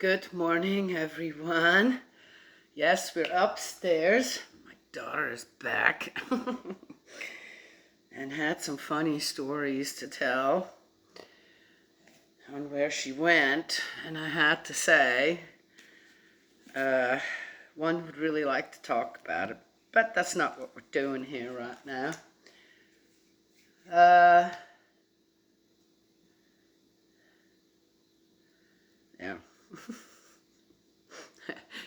Good morning, everyone. Yes, we're upstairs. My daughter is back and had some funny stories to tell on where she went. And I had to say, one would really like to talk about it, but that's not what we're doing here right now. Yeah.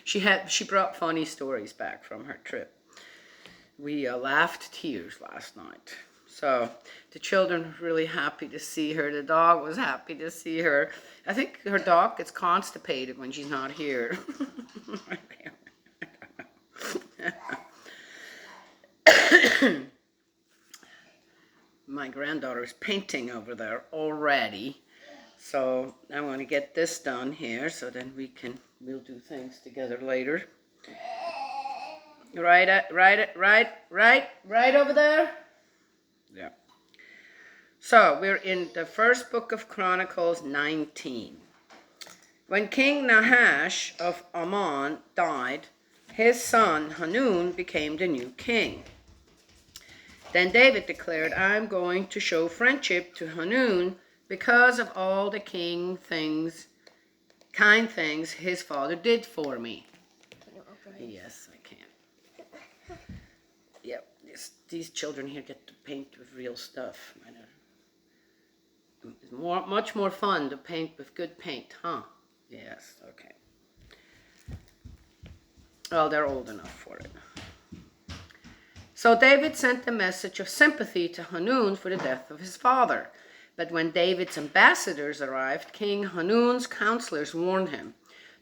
She brought funny stories back from her trip. We laughed tears last night. So the children were really happy to see her. The dog was happy to see her. I think her dog gets constipated when she's not here. My granddaughter is painting over there already. So I want to get this done here so then we'll do things together later. Right over there. Yeah. So we're in the first book of Chronicles 19. When King Nahash of Ammon died, his son Hanun became the new king. Then David declared, I'm going to show friendship to Hanun because of all the kind things his father did for me. Can you open it? Yes, I can. Yep, these children here get to paint with real stuff. It's much more fun to paint with good paint, huh? Yes, okay. Well, they're old enough for it. So David sent a message of sympathy to Hanun for the death of his father. But when David's ambassadors arrived, King Hanun's counselors warned him,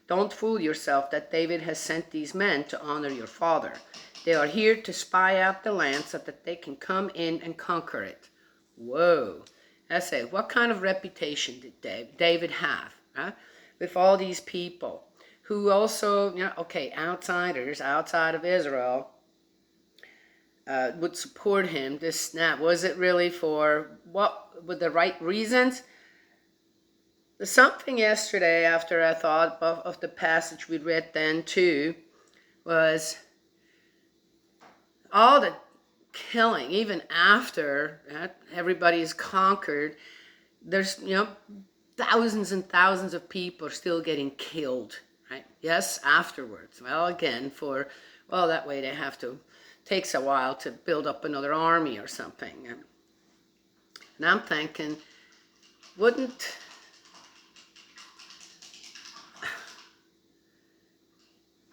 don't fool yourself that David has sent these men to honor your father. They are here to spy out the land so that they can come in and conquer it. Whoa. I say, what kind of reputation did David have, huh? With all these people who also, outsiders outside of Israel would support him. Was it really for with the right reasons? Something yesterday after I thought of the passage we'd read then too was all the killing, even after everybody is conquered, there's, thousands and thousands of people are still getting killed, right? Yes, afterwards. Well, again, that way they have to, takes a while to build up another army or something. And I'm thinking,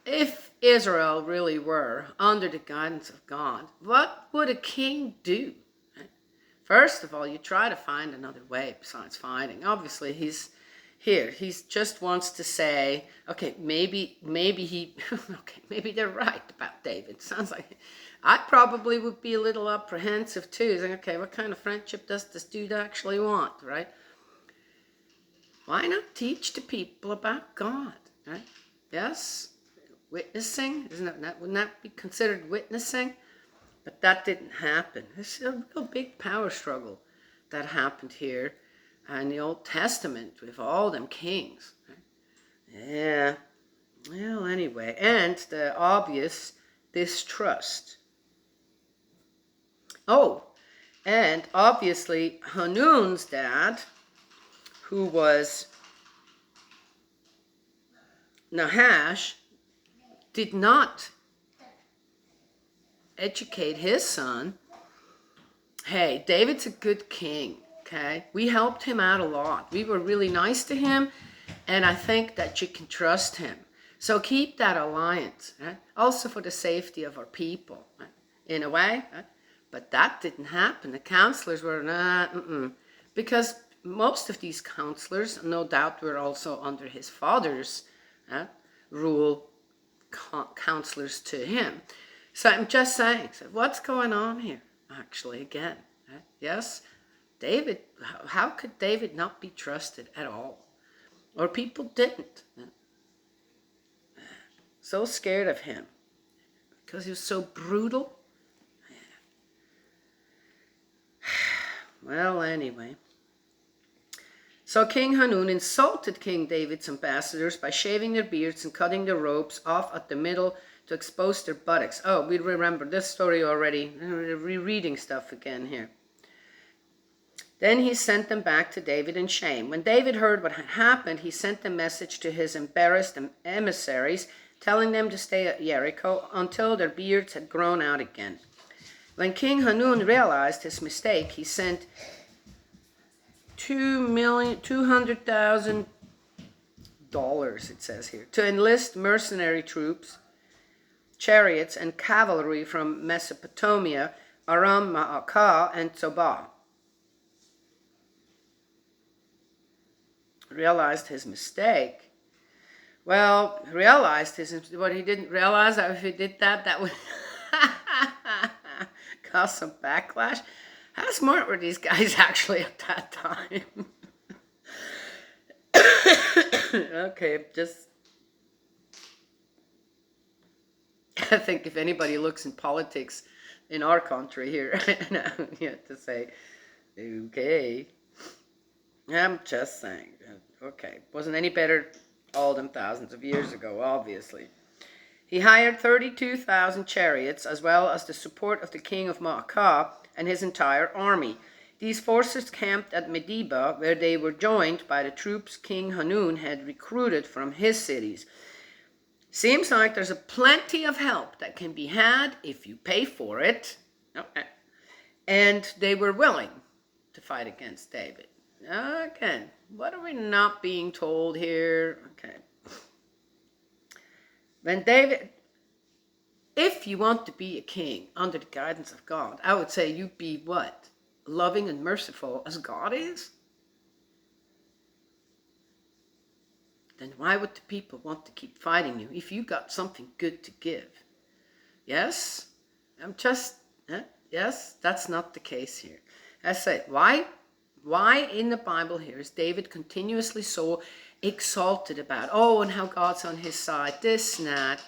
if Israel really were under the guidance of God, what would a king do? First of all, you try to find another way besides fighting. Obviously, he's here. He just wants to say, okay, maybe they're right about David. Sounds like I probably would be a little apprehensive too. Saying, okay, what kind of friendship does this dude actually want, right? Why not teach the people about God, right? Yes, witnessing, wouldn't that be considered witnessing? But that didn't happen. It's a real big power struggle that happened here in the Old Testament with all them kings. Yeah. Well, anyway, and the obvious distrust. Oh, and obviously Hanun's dad, who was Nahash, did not educate his son. Hey, David's a good king, okay? We helped him out a lot. We were really nice to him, and I think that you can trust him. So keep that alliance, right? Also for the safety of our people, right? In a way, right? But that didn't happen. The counselors were, because most of these counselors, no doubt, were also under his father's rule, counselors to him. So I'm just saying, what's going on here, actually, again? Right? Yes, David, how could David not be trusted at all? Or people didn't. So scared of him because he was so brutal. Well, anyway. So King Hanun insulted King David's ambassadors by shaving their beards and cutting their robes off at the middle to expose their buttocks. Oh, we remember this story already. We're rereading stuff again here. Then he sent them back to David in shame. When David heard what had happened, he sent a message to his embarrassed emissaries, telling them to stay at Jericho until their beards had grown out again. When King Hanun realized his mistake, he sent $200,000, it says here, to enlist mercenary troops, chariots, and cavalry from Mesopotamia, Aram, Maacah, and Zobah. Realized his mistake. Well, what he didn't realize that if he did that, that would cause some backlash. How smart were these guys actually at that time? Okay, I think if anybody looks in politics in our country here, you have to say, okay. I'm just saying. Okay, wasn't any better all them thousands of years ago, obviously. He hired 32,000 chariots, as well as the support of the king of Maacah and his entire army. These forces camped at Medeba, where they were joined by the troops King Hanun had recruited from his cities. Seems like there's a plenty of help that can be had if you pay for it. Okay. And they were willing to fight against David. Again, what are we not being told here? Okay. When David, if you want to be a king under the guidance of God, I would say you be what? Loving and merciful as God is? Then why would the people want to keep fighting you if you got something good to give? Yes? Yes, that's not the case here. I say, why in the Bible here is David continuously so exalted about, and how God's on his side, this and that?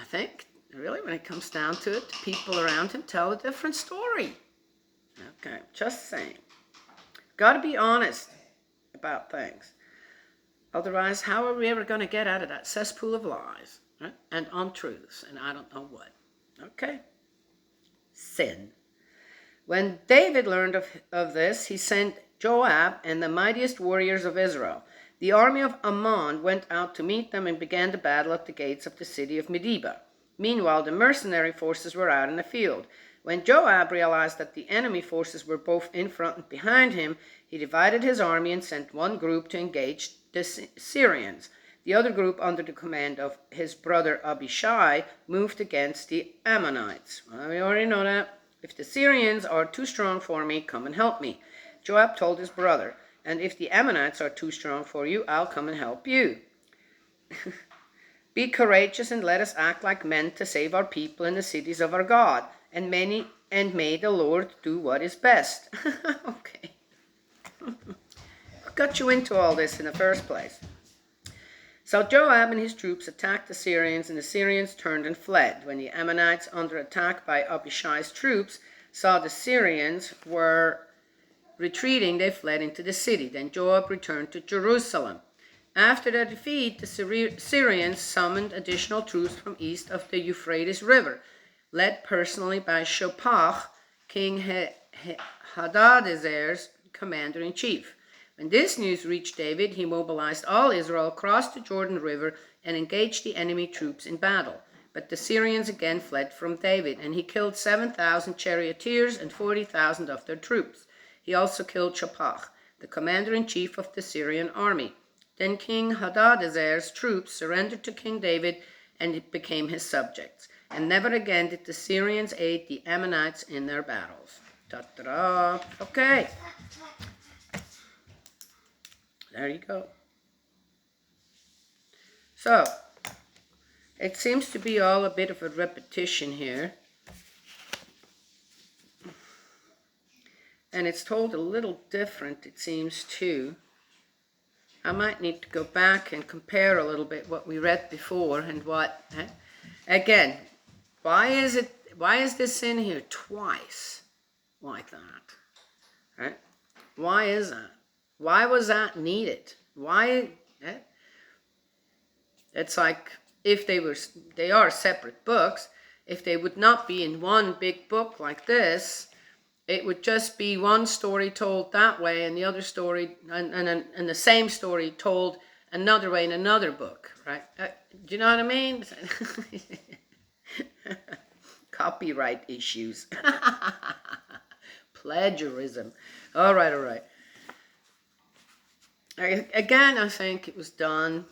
I think, really, when it comes down to it, the people around him tell a different story. Okay, just saying. Got to be honest about things. Otherwise, how are we ever going to get out of that cesspool of lies, right? And untruths and I don't know what? Okay. Sin. When David learned of this, he sent Joab and the mightiest warriors of Israel. The army of Ammon went out to meet them and began the battle at the gates of the city of Medeba. Meanwhile, the mercenary forces were out in the field. When Joab realized that the enemy forces were both in front and behind him, he divided his army and sent one group to engage the Syrians. The other group, under the command of his brother Abishai, moved against the Ammonites. Well, we already know that. If the Syrians are too strong for me, come and help me. Joab told his brother, and if the Ammonites are too strong for you, I'll come and help you. Be courageous and let us act like men to save our people and the cities of our God, and may the Lord do what is best. Okay. What got you into all this in the first place? So Joab and his troops attacked the Syrians, and the Syrians turned and fled. When the Ammonites, under attack by Abishai's troops, saw the Syrians were retreating, they fled into the city. Then Joab returned to Jerusalem. After their defeat, the Syrians summoned additional troops from east of the Euphrates River, led personally by Shopach, King Hadadezer's commander-in-chief. When this news reached David, he mobilized all Israel, crossed the Jordan River, and engaged the enemy troops in battle. But the Syrians again fled from David, and he killed 7,000 charioteers and 40,000 of their troops. He also killed Shopach, the commander-in-chief of the Syrian army. Then King Hadadezer's troops surrendered to King David, and it became his subjects. And never again did the Syrians aid the Ammonites in their battles. Ta-da! Okay. There you go. So, it seems to be all a bit of a repetition here. And it's told a little different, it seems, too. I might need to go back and compare a little bit what we read before and what... Again, why is this in here twice like that? Right? Why is that? Why was that needed? Why? It's like if they are separate books. If they would not be in one big book like this, it would just be one story told that way, and the other story, and the same story told another way in another book, right? Do you know what I mean? Copyright issues. Plagiarism. All right. Again, I think it was done.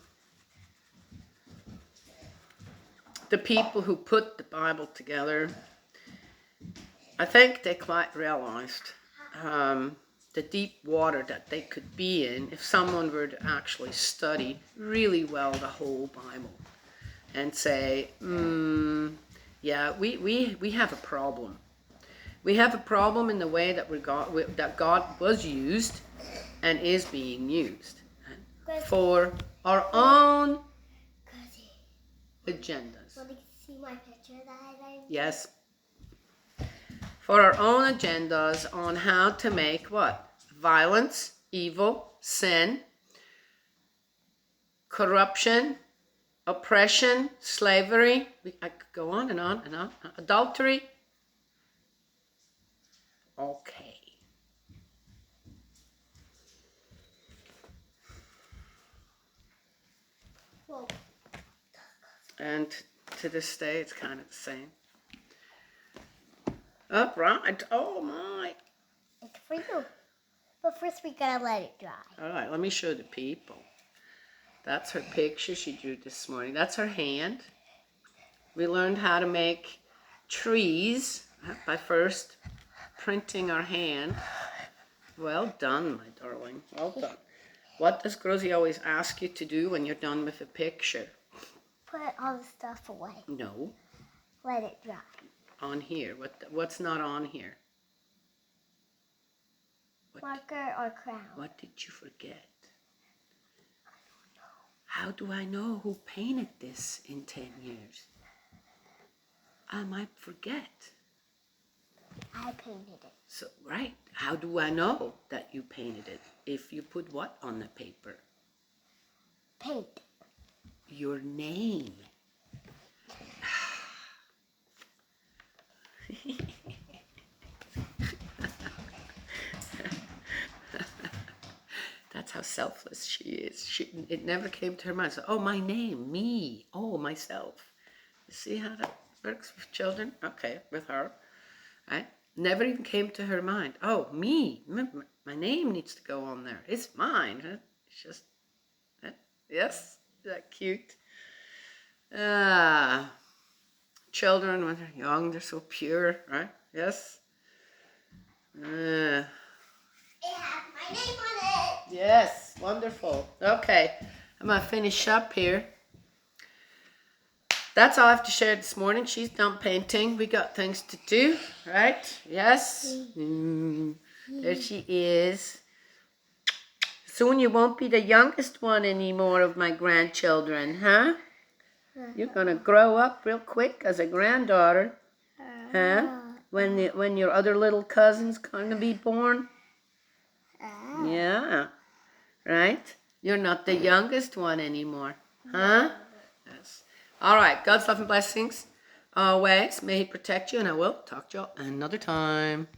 The people who put the Bible together, I think they quite realized the deep water that they could be in if someone were to actually study really well the whole Bible and say, yeah, we have a problem. We have a problem in the way that God was used and is being used for our own agendas. Want to see my picture that I made? Yes. For our own agendas on how to make what? Violence, evil, sin, corruption, oppression, slavery. I could go on and on and on. Adultery. Okay. Whoa. And to this day, it's kind of the same. Upright. Oh my. It's for you. But first we gotta let it dry. All right, let me show the people. That's her picture she drew this morning. That's her hand. We learned how to make trees by first printing our hand. Well done, my darling. Well done. What does Grozy always ask you to do when you're done with a picture? Put all the stuff away. No. Let it dry. On here. What's not on here? Marker or crown? What did you forget? How do I know who painted this in 10 years? I might forget. I painted it. So, right. How do I know that you painted it? If you put what on the paper? Paint. Your name. That's how selfless she is. It never came to her mind. So, oh, my name, me, oh, myself. You see how that works with children? Okay, with her, right? Never even came to her mind. Oh, me, my name needs to go on there. It's mine. Huh? It's just, yes, is that cute? Children, when they're young, they're so pure, right? Yes. It has my name on it. Yes, wonderful. Okay, I'm going to finish up here. That's all I have to share this morning. She's done painting. We got things to do, right? Yes. There she is. Soon you won't be the youngest one anymore of my grandchildren, huh? You're going to grow up real quick as a granddaughter, huh? When your other little cousin's going to be born. Yeah, right? You're not the youngest one anymore, huh? Yes. All right, God's love and blessings always. May He protect you, and I will talk to you all another time.